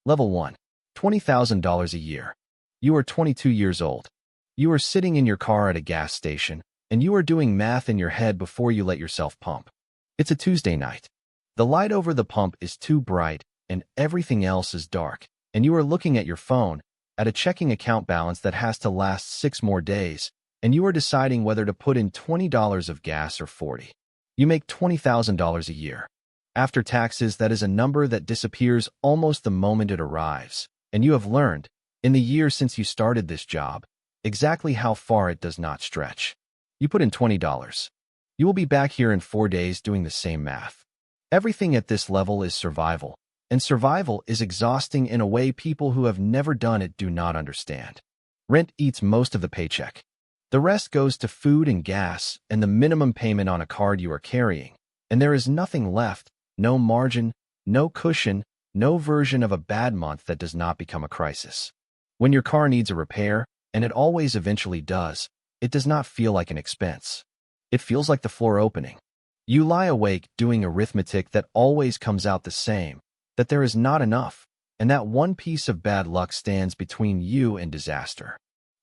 Level 1. $20,000 a year. You are 22 years old. You are sitting in your car at a gas station, and you are doing math in your head before you let yourself pump. It's a Tuesday night. The light over the pump is too bright, and everything else is dark, and you are looking at your phone, at a checking account balance that has to last 6 more days, and you are deciding whether to put in $20 of gas or 40. You make $20,000 a year. After taxes, that is a number that disappears almost the moment it arrives, and you have learned, in the year since you started this job, exactly how far it does not stretch. You put in $20. You will be back here in 4 days doing the same math. Everything at this level is survival, and survival is exhausting in a way people who have never done it do not understand. Rent eats most of the paycheck. The rest goes to food and gas and the minimum payment on a card you are carrying, and there is nothing left, no margin, no cushion, no version of a bad month that does not become a crisis. When your car needs a repair, and it always eventually does, it does not feel like an expense. It feels like the floor opening. You lie awake doing arithmetic that always comes out the same, that there is not enough, and that one piece of bad luck stands between you and disaster.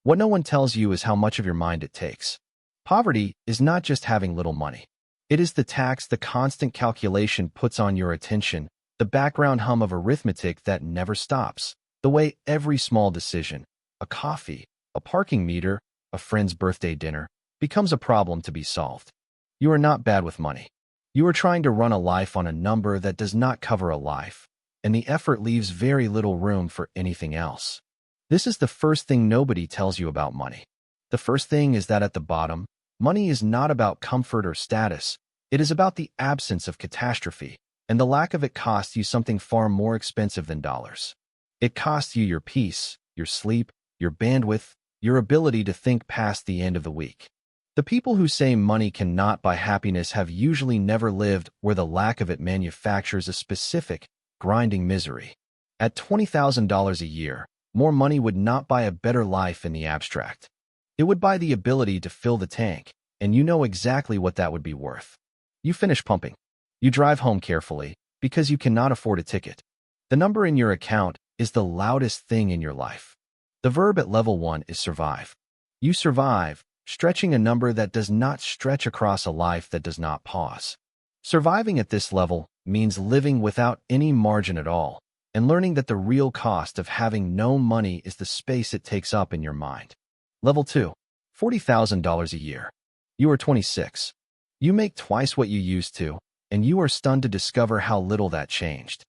What no one tells you is how much of your mind it takes. Poverty is not just having little money. It is the tax the constant calculation puts on your attention, the background hum of arithmetic that never stops, the way every small decision, a coffee, a parking meter, a friend's birthday dinner, becomes a problem to be solved. You are not bad with money. You are trying to run a life on a number that does not cover a life, and the effort leaves very little room for anything else. This is the first thing nobody tells you about money. The first thing is that at the bottom, money is not about comfort or status. It is about the absence of catastrophe, and the lack of it costs you something far more expensive than dollars. It costs you your peace, your sleep, your bandwidth, your ability to think past the end of the week. The people who say money cannot buy happiness have usually never lived where the lack of it manufactures a specific, grinding misery. At $20,000 a year, more money would not buy a better life in the abstract. It would buy the ability to fill the tank, and you know exactly what that would be worth. You finish pumping. You drive home carefully, because you cannot afford a ticket. The number in your account is the loudest thing in your life. The verb at level 1 is survive. You survive, stretching a number that does not stretch across a life that does not pause. Surviving at this level means living without any margin at all, and learning that the real cost of having no money is the space it takes up in your mind. Level 2. $40,000 a year. You are 26. You make twice what you used to, and you are stunned to discover how little that changed.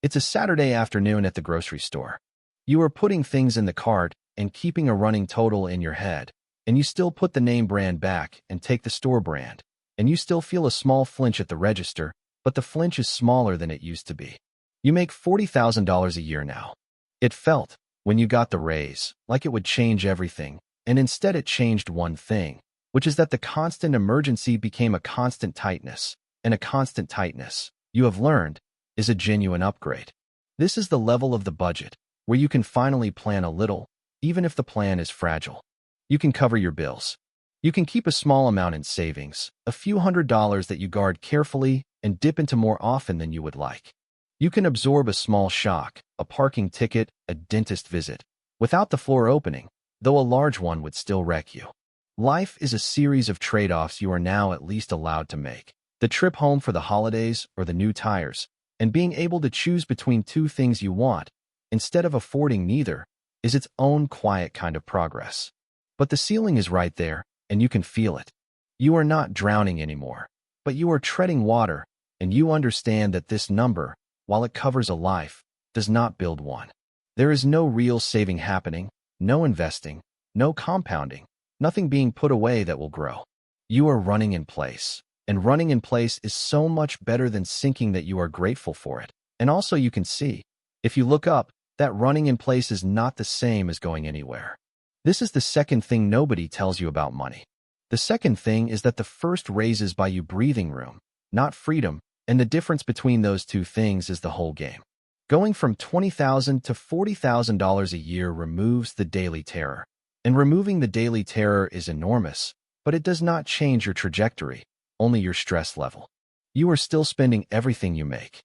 It's a Saturday afternoon at the grocery store. You are putting things in the cart and keeping a running total in your head, and you still put the name brand back and take the store brand, and you still feel a small flinch at the register, but the flinch is smaller than it used to be. You make $40,000 a year now. It felt, when you got the raise, like it would change everything, and instead it changed one thing, which is that the constant emergency became a constant tightness, and a constant tightness, you have learned, is a genuine upgrade. This is the level of the budget, where you can finally plan a little, even if the plan is fragile. You can cover your bills. You can keep a small amount in savings, a few $100s that you guard carefully and dip into more often than you would like. You can absorb a small shock, a parking ticket, a dentist visit, without the floor opening, though a large one would still wreck you. Life is a series of trade-offs you are now at least allowed to make. The trip home for the holidays or the new tires, and being able to choose between two things you want, instead of affording neither, is its own quiet kind of progress. But the ceiling is right there, and you can feel it. You are not drowning anymore, but you are treading water, and you understand that this number, while it covers a life, does not build one. There is no real saving happening, no investing, no compounding, nothing being put away that will grow. You are running in place, and running in place is so much better than sinking that you are grateful for it. And also you can see, if you look up, that running in place is not the same as going anywhere. This is the second thing nobody tells you about money. The second thing is that the first raises buy you breathing room, not freedom, and the difference between those two things is the whole game. Going from $20,000 to $40,000 a year removes the daily terror. And removing the daily terror is enormous, but it does not change your trajectory, only your stress level. You are still spending everything you make.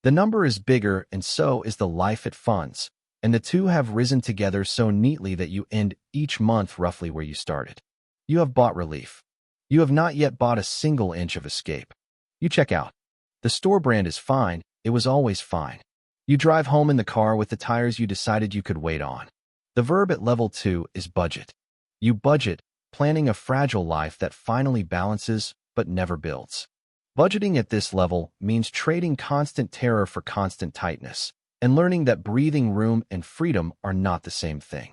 The number is bigger and so is the life it funds, and the two have risen together so neatly that you end each month roughly where you started. You have bought relief. You have not yet bought a single inch of escape. You check out. The store brand is fine. It was always fine. You drive home in the car with the tires you decided you could wait on. The verb at level 2 is budget. You budget, planning a fragile life that finally balances but never builds. Budgeting at this level means trading constant terror for constant tightness and learning that breathing room and freedom are not the same thing.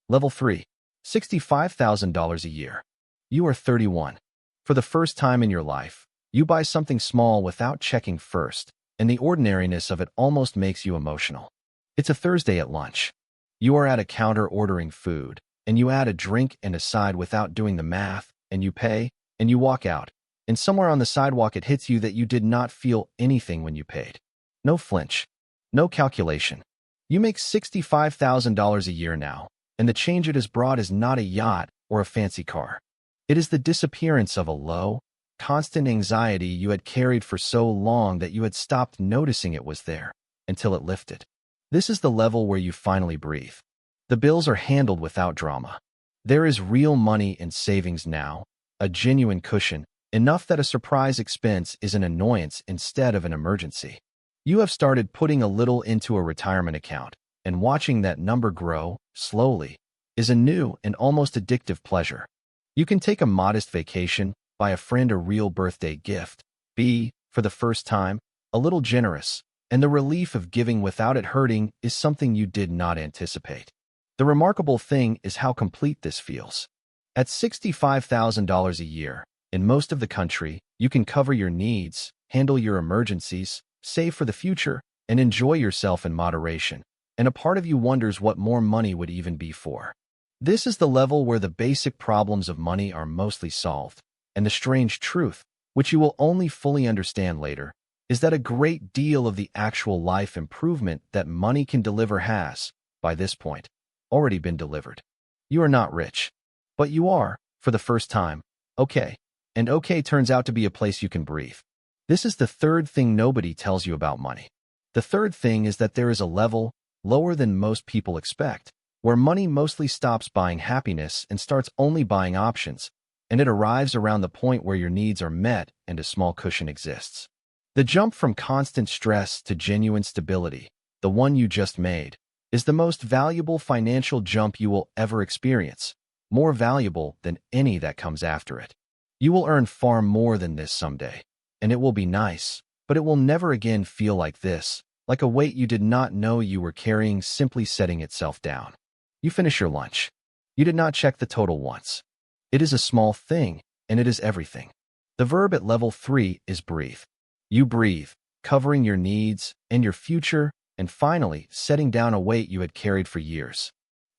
Level 3, $65,000 a year. You are 31. For the first time in your life, you buy something small without checking first, and the ordinariness of it almost makes you emotional. It's a Thursday at lunch. You are at a counter ordering food, and you add a drink and a side without doing the math, and you pay, and you walk out. And somewhere on the sidewalk it hits you that you did not feel anything when you paid. No flinch. No calculation. You make $65,000 a year now, and the change it has brought is not a yacht or a fancy car. It is the disappearance of a low, constant anxiety you had carried for so long that you had stopped noticing it was there, until it lifted. This is the level where you finally breathe. The bills are handled without drama. There is real money in savings now, a genuine cushion, enough that a surprise expense is an annoyance instead of an emergency. You have started putting a little into a retirement account, and watching that number grow, slowly, is a new and almost addictive pleasure. You can take a modest vacation, buy a friend a real birthday gift, be, for the first time, a little generous, and the relief of giving without it hurting is something you did not anticipate. The remarkable thing is how complete this feels. At $65,000 a year, in most of the country, you can cover your needs, handle your emergencies, save for the future, and enjoy yourself in moderation, and a part of you wonders what more money would even be for. This is the level where the basic problems of money are mostly solved, and the strange truth, which you will only fully understand later, is that a great deal of the actual life improvement that money can deliver has, by this point, already been delivered. You are not rich, but you are, for the first time, okay, and okay turns out to be a place you can breathe. This is the third thing nobody tells you about money. The third thing is that there is a level, lower than most people expect, where money mostly stops buying happiness and starts only buying options, and it arrives around the point where your needs are met and a small cushion exists. The jump from constant stress to genuine stability, the one you just made, is the most valuable financial jump you will ever experience, more valuable than any that comes after it. You will earn far more than this someday, and it will be nice, but it will never again feel like this, like a weight you did not know you were carrying simply setting itself down. You finish your lunch. You did not check the total once. It is a small thing, and it is everything. The verb at level 3 is breathe. You breathe, covering your needs and your future, and finally setting down a weight you had carried for years.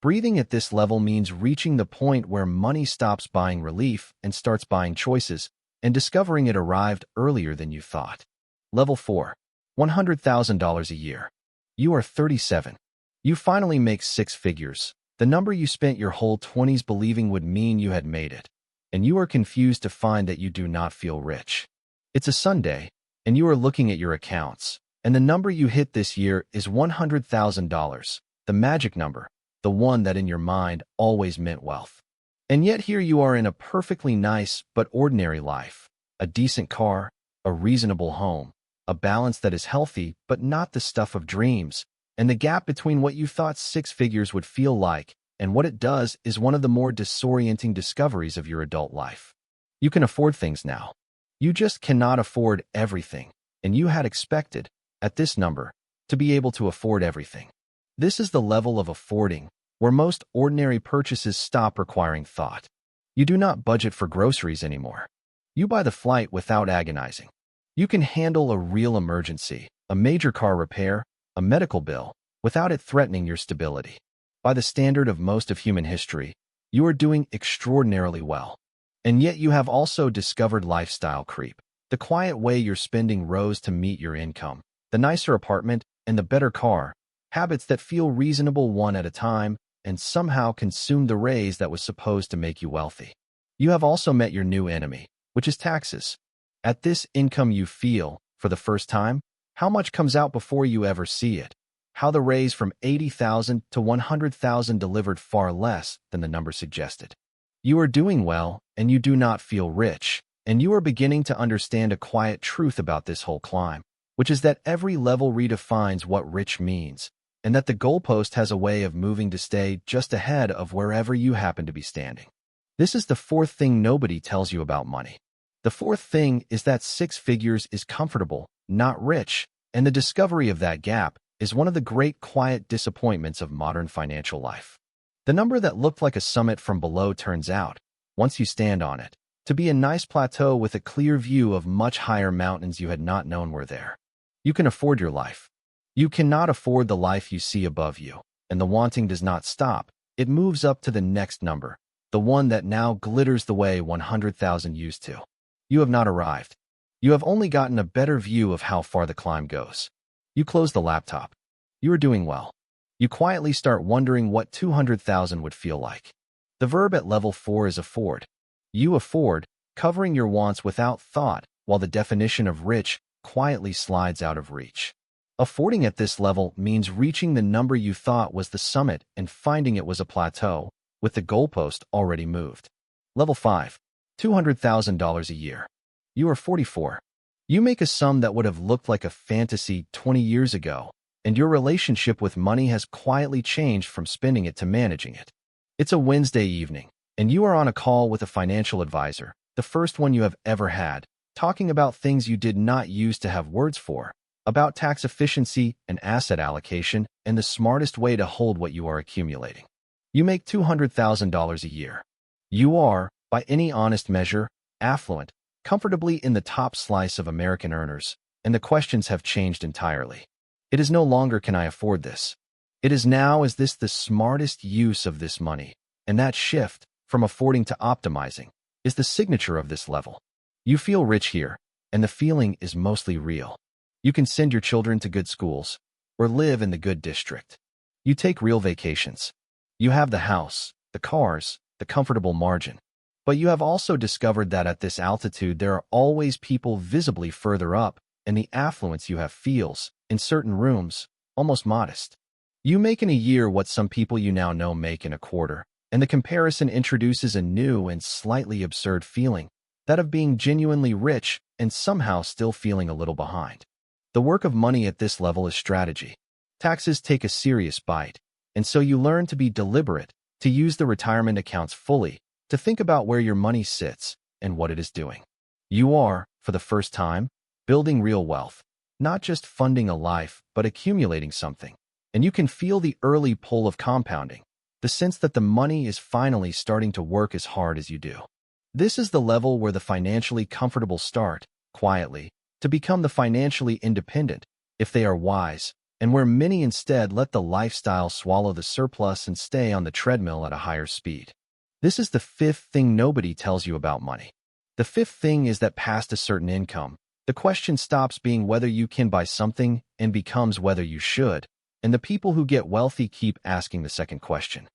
Breathing at this level means reaching the point where money stops buying relief and starts buying choices, and discovering it arrived earlier than you thought. Level 4, $100,000 a year. You are 37. You finally make 6 figures, the number you spent your whole 20s believing would mean you had made it, and you are confused to find that you do not feel rich. It's a Sunday, and you are looking at your accounts, and the number you hit this year is $100,000, the magic number, the one that in your mind always meant wealth. And yet here you are in a perfectly nice but ordinary life, a decent car, a reasonable home, a balance that is healthy but not the stuff of dreams, and the gap between what you thought 6 figures would feel like and what it does is one of the more disorienting discoveries of your adult life. You can afford things now. You just cannot afford everything, and you had expected, at this number, to be able to afford everything. This is the level of affording, where most ordinary purchases stop requiring thought. You do not budget for groceries anymore. You buy the flight without agonizing. You can handle a real emergency, a major car repair, a medical bill, without it threatening your stability. By the standard of most of human history, you are doing extraordinarily well. And yet you have also discovered lifestyle creep, the quiet way your spending rose to meet your income, the nicer apartment, and the better car, habits that feel reasonable one at a time, and somehow consume the raise that was supposed to make you wealthy. You have also met your new enemy, which is taxes. At this income you feel, for the first time, How much comes out before you ever see it? How the raise from 80,000 to 100,000 delivered far less than the number suggested. You are doing well, and you do not feel rich, and you are beginning to understand a quiet truth about this whole climb, which is that every level redefines what rich means, and that the goalpost has a way of moving to stay just ahead of wherever you happen to be standing. This is the fourth thing nobody tells you about money. The fourth thing is that 6 figures is comfortable, not rich, and the discovery of that gap is one of the great quiet disappointments of modern financial life. The number that looked like a summit from below turns out, once you stand on it, to be a nice plateau with a clear view of much higher mountains you had not known were there. You can afford your life. You cannot afford the life you see above you, and the wanting does not stop. It moves up to the next number, the one that now glitters the way 100,000 used to. You have not arrived. You have only gotten a better view of how far the climb goes. You close the laptop. You are doing well. You quietly start wondering what 200,000 would feel like. The verb at level 4 is afford. You afford, covering your wants without thought, while the definition of rich quietly slides out of reach. Affording at this level means reaching the number you thought was the summit and finding it was a plateau, with the goalpost already moved. Level 5. $200,000 a year. You are 44. You make a sum that would have looked like a fantasy 20 years ago, and your relationship with money has quietly changed from spending it to managing it. It's a Wednesday evening, and you are on a call with a financial advisor, the first one you have ever had, talking about things you did not use to have words for, about tax efficiency and asset allocation and the smartest way to hold what you are accumulating. You make $200,000 a year. You are, by any honest measure, affluent, comfortably in the top slice of American earners, and the questions have changed entirely. It is no longer can I afford this. It is now is this the smartest use of this money, and that shift, from affording to optimizing, is the signature of this level. You feel rich here, and the feeling is mostly real. You can send your children to good schools, or live in the good district. You take real vacations. You have the house, the cars, the comfortable margin. But you have also discovered that at this altitude there are always people visibly further up, and the affluence you have feels, in certain rooms, almost modest. You make in a year what some people you now know make in a quarter, and the comparison introduces a new and slightly absurd feeling, that of being genuinely rich and somehow still feeling a little behind. The work of money at this level is strategy. Taxes take a serious bite, and so you learn to be deliberate, to use the retirement accounts fully, to think about where your money sits and what it is doing. You are, for the first time, building real wealth, not just funding a life, but accumulating something. And you can feel the early pull of compounding, the sense that the money is finally starting to work as hard as you do. This is the level where the financially comfortable start, quietly, to become the financially independent, if they are wise, and where many instead let the lifestyle swallow the surplus and stay on the treadmill at a higher speed. This is the fifth thing nobody tells you about money. The fifth thing is that past a certain income, the question stops being whether you can buy something and becomes whether you should, and the people who get wealthy keep asking the second question.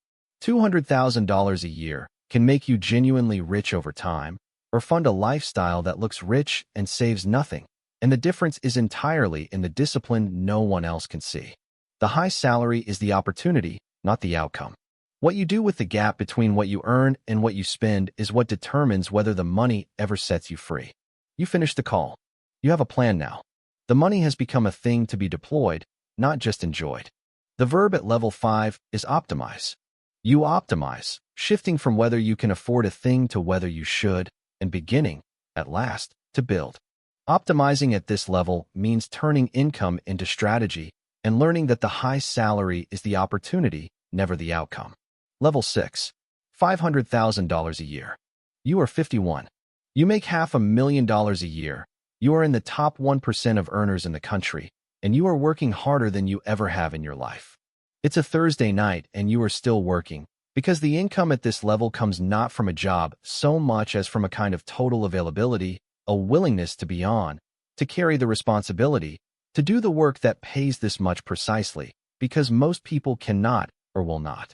$200,000 a year can make you genuinely rich over time, or fund a lifestyle that looks rich and saves nothing, and the difference is entirely in the discipline no one else can see. The high salary is the opportunity, not the outcome. What you do with the gap between what you earn and what you spend is what determines whether the money ever sets you free. You finish the call. You have a plan now. The money has become a thing to be deployed, not just enjoyed. The verb at level 5 is optimize. You optimize, shifting from whether you can afford a thing to whether you should, and beginning, at last, to build. Optimizing at this level means turning income into strategy and learning that the high salary is the opportunity, never the outcome. Level 6. $500,000 a year. You are 51. You make $500,000 a year. You are in the top 1% of earners in the country, and you are working harder than you ever have in your life. It's a Thursday night and you are still working, because the income at this level comes not from a job so much as from a kind of total availability, a willingness to be on, to carry the responsibility, to do the work that pays this much precisely, because most people cannot or will not.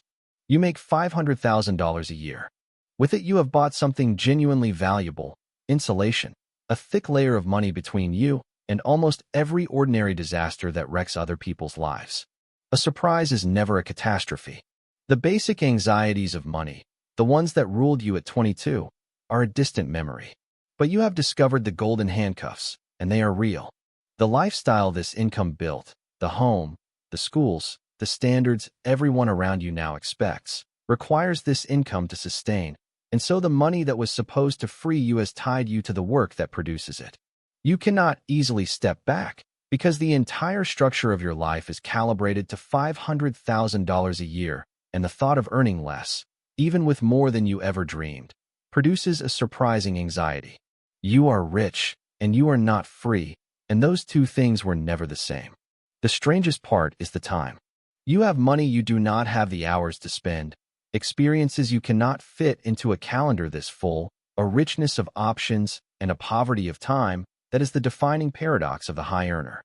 You make $500,000 a year. With it you have bought something genuinely valuable, insulation, a thick layer of money between you and almost every ordinary disaster that wrecks other people's lives. A surprise is never a catastrophe. The basic anxieties of money, the ones that ruled you at 22, are a distant memory. But you have discovered the golden handcuffs, and they are real. The lifestyle this income built, the home, the schools, the standards everyone around you now expects, requires this income to sustain, and so the money that was supposed to free you has tied you to the work that produces it. You cannot easily step back, because the entire structure of your life is calibrated to $500,000 a year, and the thought of earning less, even with more than you ever dreamed, produces a surprising anxiety. You are rich, and you are not free, and those two things were never the same. The strangest part is the time. You have money you do not have the hours to spend, experiences you cannot fit into a calendar this full, a richness of options, and a poverty of time that is the defining paradox of the high earner.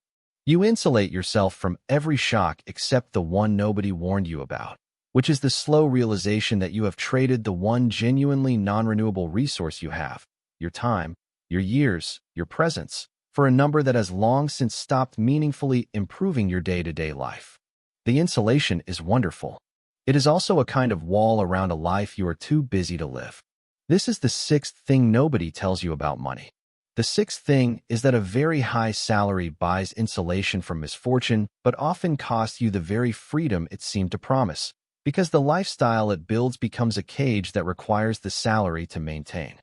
You insulate yourself from every shock except the one nobody warned you about, which is the slow realization that you have traded the one genuinely non-renewable resource you have, your time, your years, your presence, for a number that has long since stopped meaningfully improving your day-to-day life. The insulation is wonderful. It is also a kind of wall around a life you are too busy to live. This is the sixth thing nobody tells you about money. The sixth thing is that a very high salary buys insulation from misfortune, but often costs you the very freedom it seemed to promise, because the lifestyle it builds becomes a cage that requires the salary to maintain.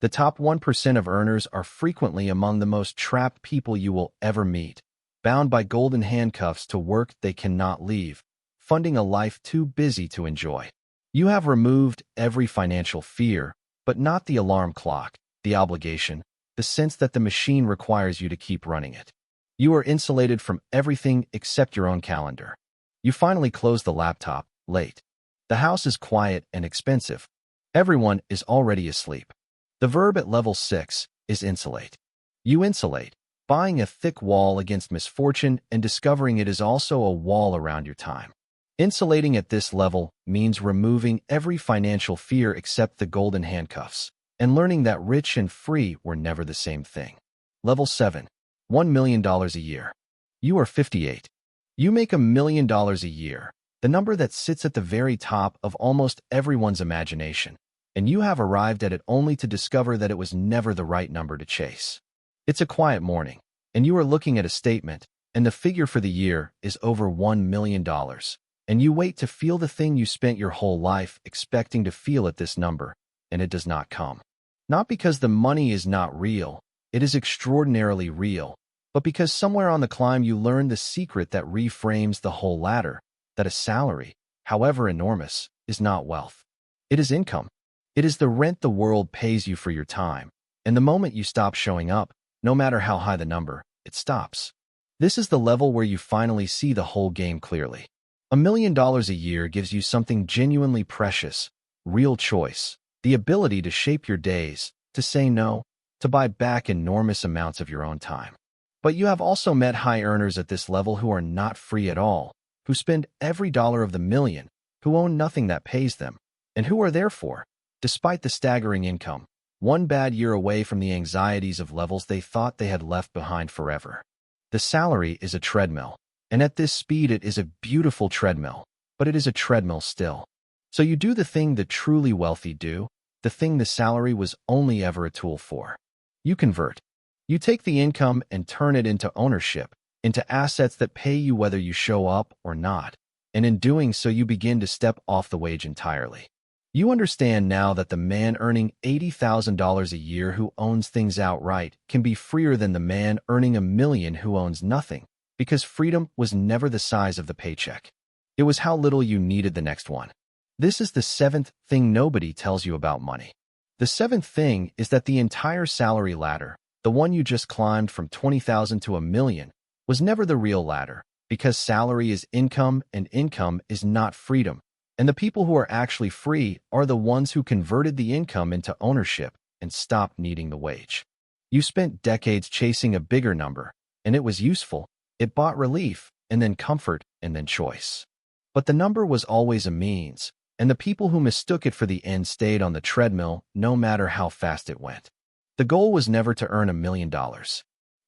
The top 1% of earners are frequently among the most trapped people you will ever meet, bound by golden handcuffs to work they cannot leave, funding a life too busy to enjoy. You have removed every financial fear, but not the alarm clock, the obligation, the sense that the machine requires you to keep running it. You are insulated from everything except your own calendar. You finally close the laptop, late. The house is quiet and expensive. Everyone is already asleep. The verb at level 6 is insulate. You insulate, buying a thick wall against misfortune and discovering it is also a wall around your time. Insulating at this level means removing every financial fear except the golden handcuffs, and learning that rich and free were never the same thing. Level 7. $1 million a year. You are 58. You make $1 million a year, the number that sits at the very top of almost everyone's imagination, and you have arrived at it only to discover that it was never the right number to chase. It's a quiet morning, and you are looking at a statement, and the figure for the year is over $1 million, and you wait to feel the thing you spent your whole life expecting to feel at this number, and it does not come. Not because the money is not real, it is extraordinarily real, but because somewhere on the climb you learn the secret that reframes the whole ladder, that a salary, however enormous, is not wealth. It is income. It is the rent the world pays you for your time, and the moment you stop showing up, no matter how high the number, it stops. This is the level where you finally see the whole game clearly. $1 million a year gives you something genuinely precious, real choice, the ability to shape your days, to say no, to buy back enormous amounts of your own time. But you have also met high earners at this level who are not free at all, who spend every dollar of the million, who own nothing that pays them, and who are therefore, despite the staggering income, one bad year away from the anxieties of levels they thought they had left behind forever. The salary is a treadmill, and at this speed it is a beautiful treadmill, but it is a treadmill still. So you do the thing the truly wealthy do, the thing the salary was only ever a tool for. You convert. You take the income and turn it into ownership, into assets that pay you whether you show up or not, and in doing so you begin to step off the wage entirely. You understand now that the man earning $80,000 a year who owns things outright can be freer than the man earning $1 million who owns nothing, because freedom was never the size of the paycheck. It was how little you needed the next one. This is the seventh thing nobody tells you about money. The seventh thing is that the entire salary ladder, the one you just climbed from $20,000 to $1 million, was never the real ladder, because salary is income and income is not freedom. And the people who are actually free are the ones who converted the income into ownership and stopped needing the wage. You spent decades chasing a bigger number, and it was useful. It bought relief, and then comfort, and then choice. But the number was always a means, and the people who mistook it for the end stayed on the treadmill no matter how fast it went. The goal was never to earn $1 million.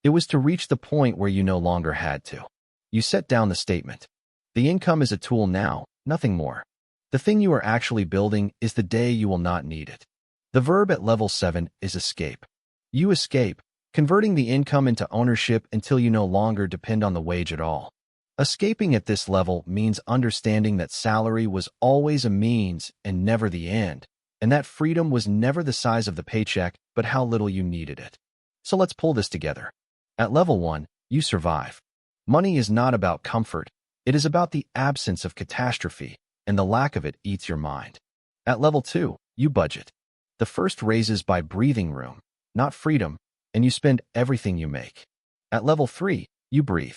It was to reach the point where you no longer had to. You set down the statement. The income is a tool now, nothing more. The thing you are actually building is the day you will not need it. The verb at level 7 is escape. You escape, converting the income into ownership until you no longer depend on the wage at all. Escaping at this level means understanding that salary was always a means and never the end, and that freedom was never the size of the paycheck, but how little you needed it. So let's pull this together. At level 1, you survive. Money is not about comfort. It is about the absence of catastrophe, and the lack of it eats your mind. At level 2, you budget. The first raises by breathing room, not freedom, and you spend everything you make. At level 3, you breathe.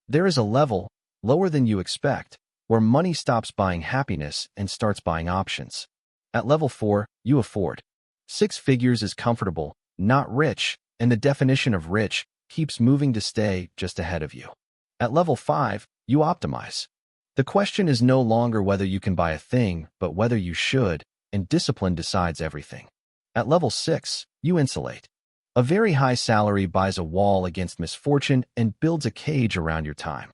There is a level, lower than you expect, where money stops buying happiness and starts buying options. At level 4, you afford. 6 figures is comfortable, not rich, and the definition of rich keeps moving to stay just ahead of you. At level 5, you optimize. The question is no longer whether you can buy a thing, but whether you should, and discipline decides everything. At level 6, you insulate. A very high salary buys a wall against misfortune and builds a cage around your time.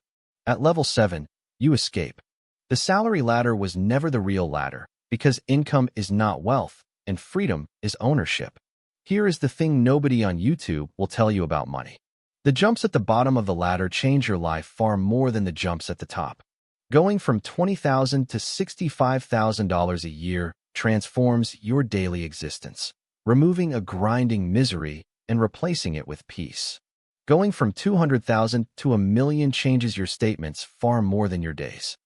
At level 7, you escape. The salary ladder was never the real ladder, because income is not wealth, and freedom is ownership. Here is the thing nobody on YouTube will tell you about money. The jumps at the bottom of the ladder change your life far more than the jumps at the top. Going from $20,000 to $65,000 a year transforms your daily existence, removing a grinding misery and replacing it with peace. Going from $200,000 to $1 million changes your statements far more than your days.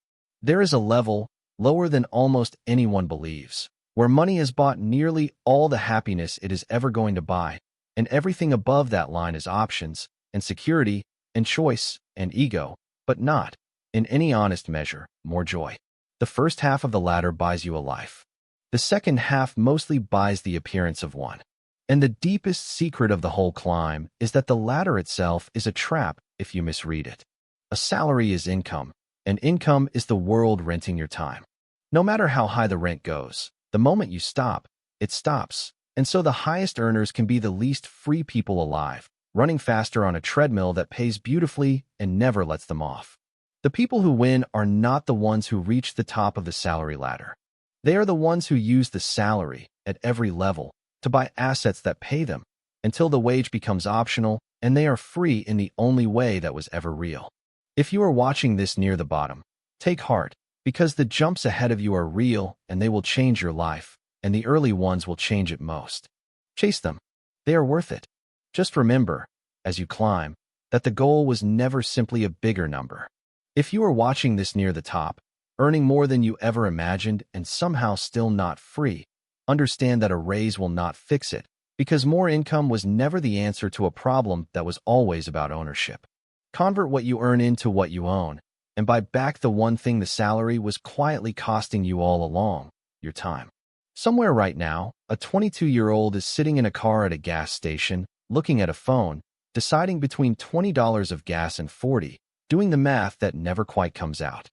There is a level, lower than almost anyone believes, where money has bought nearly all the happiness it is ever going to buy, and everything above that line is options, and security, and choice, and ego, but not, in any honest measure, more joy. The first half of the ladder buys you a life. The second half mostly buys the appearance of one. And the deepest secret of the whole climb is that the ladder itself is a trap if you misread it. A salary is income, and income is the world renting your time. No matter how high the rent goes, the moment you stop, it stops. And so the highest earners can be the least free people alive, running faster on a treadmill that pays beautifully and never lets them off. The people who win are not the ones who reach the top of the salary ladder. They are the ones who use the salary, at every level, to buy assets that pay them, until the wage becomes optional and they are free in the only way that was ever real. If you are watching this near the bottom, take heart, because the jumps ahead of you are real and they will change your life, and the early ones will change it most. Chase them. They are worth it. Just remember, as you climb, that the goal was never simply a bigger number. If you are watching this near the top, earning more than you ever imagined and somehow still not free, understand that a raise will not fix it, because more income was never the answer to a problem that was always about ownership. Convert what you earn into what you own, and buy back the one thing the salary was quietly costing you all along, your time. Somewhere right now, a 22-year-old is sitting in a car at a gas station, looking at a phone, deciding between $20 of gas and 40, doing the math that never quite comes out.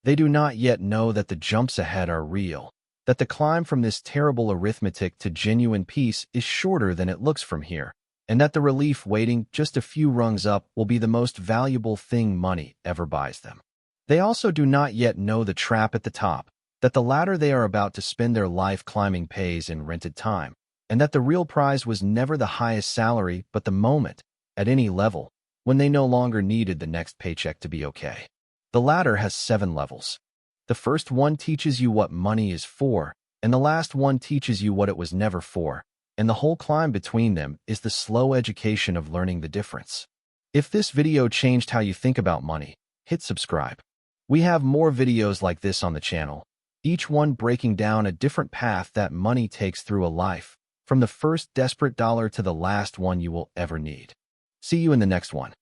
They do not yet know that the jumps ahead are real, that the climb from this terrible arithmetic to genuine peace is shorter than it looks from here, and that the relief waiting just a few rungs up will be the most valuable thing money ever buys them. They also do not yet know the trap at the top, that the ladder they are about to spend their life climbing pays in rented time, and that the real prize was never the highest salary but the moment, at any level, when they no longer needed the next paycheck to be okay. The ladder has 7 levels. The first one teaches you what money is for, and the last one teaches you what it was never for, and the whole climb between them is the slow education of learning the difference. If this video changed how you think about money, hit subscribe. We have more videos like this on the channel, each one breaking down a different path that money takes through a life, from the first desperate dollar to the last one you will ever need. See you in the next one.